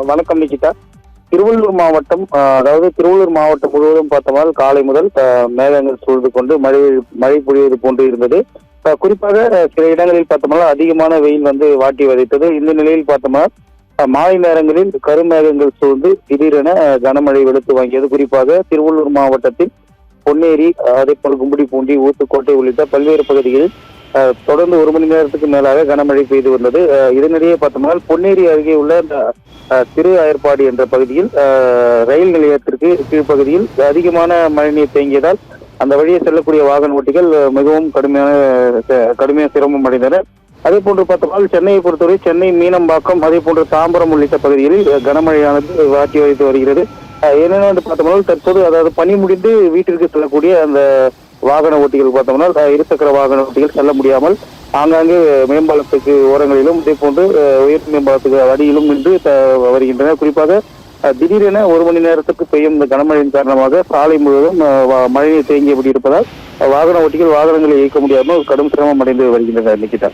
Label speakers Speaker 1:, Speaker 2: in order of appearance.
Speaker 1: வணக்கம் நிகிதா. திருவள்ளூர் மாவட்டம் அதாவது திருவள்ளூர் மாவட்டம் முழுவதும் பார்த்தோம்னால் காலை முதல் மேகங்கள் சூழ்ந்து கொண்டு மழை பொழிவது போன்று இருந்தது. குறிப்பாக சில இடங்களில் பார்த்தோம்னா அதிகமான வெயில் வந்து வாட்டி வதைத்தது. இந்த நிலையில் பார்த்தோம்னா மாலை நேரங்களில் கருமேகங்கள் சூழ்ந்து திடீரென கனமழை வெளுத்து வாங்கியது. குறிப்பாக திருவள்ளூர் மாவட்டத்தில் பொன்னேரி, அதே போல் கும்படிப்பூண்டி, ஊத்துக்கோட்டை உள்ளிட்ட பல்வேறு பகுதிகளில் தொடர்ந்து 1 மணி நேரத்துக்கு மேலாக கனமழை பெய்து வந்தது. இதனிடையே பார்த்தோம்னால் பொன்னேரி அருகே உள்ள திரு அயற்பாடு என்ற பகுதியில் ரயில் நிலையத்திற்கு கீழ்ப்பகுதியில் அதிகமான மழைநீர் தேங்கியதால் அந்த வழியே செல்லக்கூடிய வாகன ஓட்டிகள் மிகவும் கடுமையான சிரமம் அடைந்தனர். அதே போன்று பார்த்தோம்னால் சென்னையை பொறுத்தவரை சென்னை மீனம்பாக்கம், அதே போன்று தாம்பரம் உள்ளிட்ட பகுதிகளில் கனமழையானது வாட்டி வதைத்து வருகிறது. என்னென்னு பார்த்தோம்னால் தற்போது அதாவது பணி முடிந்து வீட்டிற்கு செல்லக்கூடிய அந்த வாகன ஓட்டிகள் பார்த்தோம்னா இருசக்கர வாகன ஓட்டிகள் செல்ல முடியாமல் ஆங்காங்கே மேம்பாலத்துக்கு ஓரங்களிலும் இதே போன்று உயர் மேம்பாலத்துக்கு அடியிலும் நின்று வருகின்றனர். குறிப்பாக திடீரென 1 மணி நேரத்துக்கு பெய்யும் இந்த கனமழையின் காரணமாக சாலை முழுவதும் மழைநீர் தேங்கியபடி இருப்பதால் வாகன ஓட்டிகள் வாகனங்களை இயக்க முடியாமல் கடும் சிரமம் அடைந்து வருகின்றனர். நிக்கிதா.